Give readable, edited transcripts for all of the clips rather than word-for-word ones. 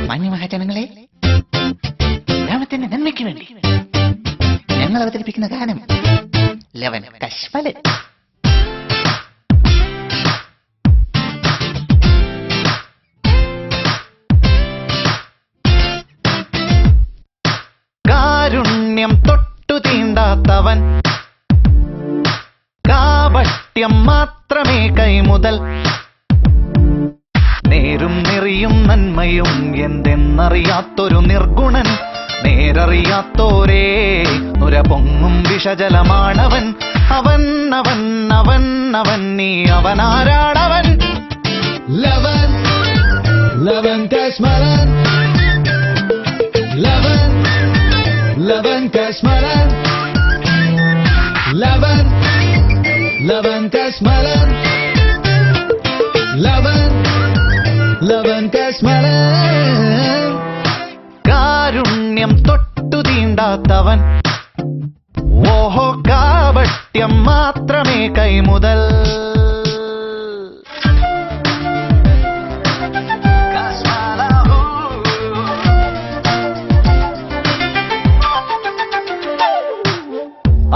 മാന്യമഹാജനങ്ങളെ, ഗ്രാമത്തിന്റെ നന്മയ്ക്ക് വേണ്ടി ഞങ്ങൾ അവതരിപ്പിക്കുന്ന ഗാനം ലവൻ കശ്മലൻ. കാരുണ്യം തൊട്ടു തീണ്ടാത്തവൻ, കാപട്യം മാത്രമേ കൈമുതൽ, നേരും നെറിയും നന്മയും എന്തെന്നറിയാത്തൊരു നിർഗുണൻ, നേരറിയാത്തോരേ നുര പൊങ്ങും വിഷജലമാണവൻ. അവൻ അവൻ അവൻ അവൻ നീ അവനാരാണവൻ? ലവൻ ലവൻ കശ്മലൻ, ലവൻ ലവൻ കശ്മലൻ, ലവൻ ലവൻ കശ്മലൻ, ലവൻ ലവൻ കശ്മലൻ. കാരുണ്യം തൊട്ടു തീണ്ടാത്തവൻ, ഓഹോ കാപട്യം മാത്രമേ കൈമുതൽ.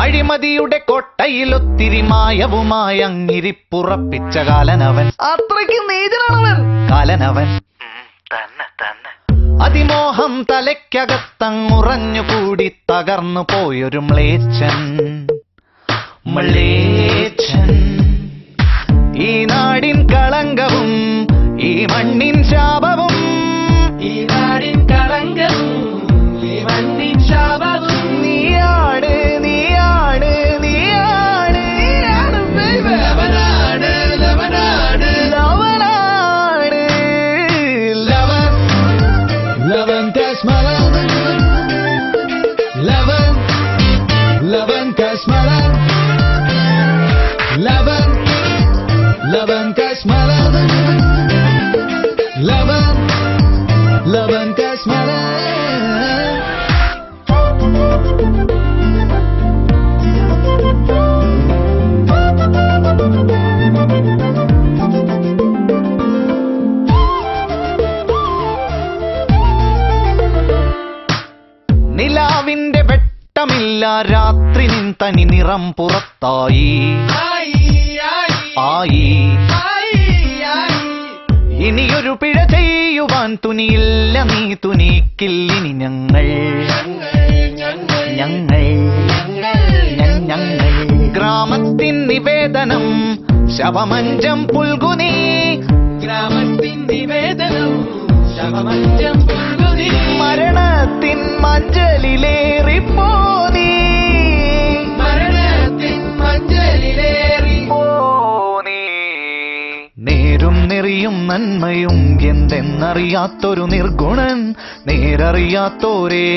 അഴിമതിയുടെ കൊട്ടയിലൊത്തിരി മായവുമായങ്ങിരിപ്പുറപ്പിച്ച കാലനവൻ. അത്രയ്ക്ക് നീചനാണവൻ കാലനവൻ. അതിമോഹം തലയ്ക്കകത്തങ്ങുറഞ്ഞുകൂടി തകർന്നു പോയൊരു മ്ലേച്ഛൻ. ഈ നാടിൻ കളങ്കവും ഈ മണ്ണിൻ ശാപവും, ഈ നാടിൻ കളങ്കവും ഈ മണ്ണിൻ ശാപവും. നീയാണ് നീയാണ് നീയാണ് ലവനാണ് ലവനാണ് ലവനാണ് ലവൻ ലവൻ കശ്മലൻ, ലവൻ ലവൻ കശ്മലൻ, ലവൻ ലവൻ കശ്മലൻ, ലവൻ ലവൻ കശ്മലൻ. നിലാവിന്റെ വെട്ടമില്ല രാത്രി നിൻ തനി നിറം പുറത്തായി ആയി. ഇനിയൊരു പിഴ ചെയ്യുവാൻ തുനിയില്ല നീ തുനിക്കില്ലിനി ഞങ്ങൾ ഞങ്ങൾ ഞങ്ങൾ. ഗ്രാമത്തിൻ നിവേദനം ശവമഞ്ചം പുൽകുനി, ഗ്രാമത്തിൻ നിവേദനം ശവമഞ്ചം പുൽകുനി. മരണത്തിൻ മഞ്ചലിലേറിപ്പോനി, മരണത്തിൻ മഞ്ചലിലേറിപ്പോനി. നേരും നെറിയും നന്മയും എന്തെന്നറിയാത്തൊരു നിർഗുണൻ, നേരറിയാത്തോരേ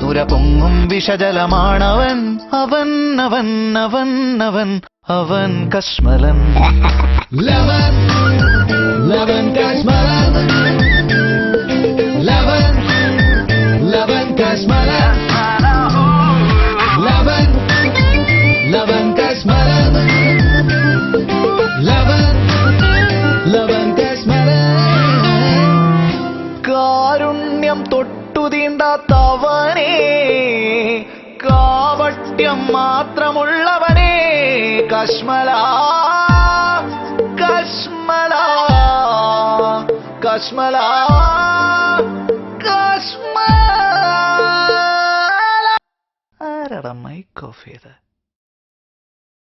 നുര പൊങ്ങും വിഷജലമാണവൻ. അവൻ അവൻ അവൻ അവൻ അവൻ കശ്മലൻ. ലവൻ ലവൻ കശ്മലൻ, ലവൻ ലവൻ കശ്മലൻ, ലവൻ ലവൻ കശ്മലൻ, ലവൻ ലവൻ കശ്മലൻ. കാരുണ്യം തൊട്ടു തീണ്ടാത്തവനേ, കാപട്യം മാത്രമുള്ളവനേ കശ്മല കശ്മല കശ്മല കശ്മല. ആരാടാ മൈക്ക് ഓഫ് ചെയ്ത്?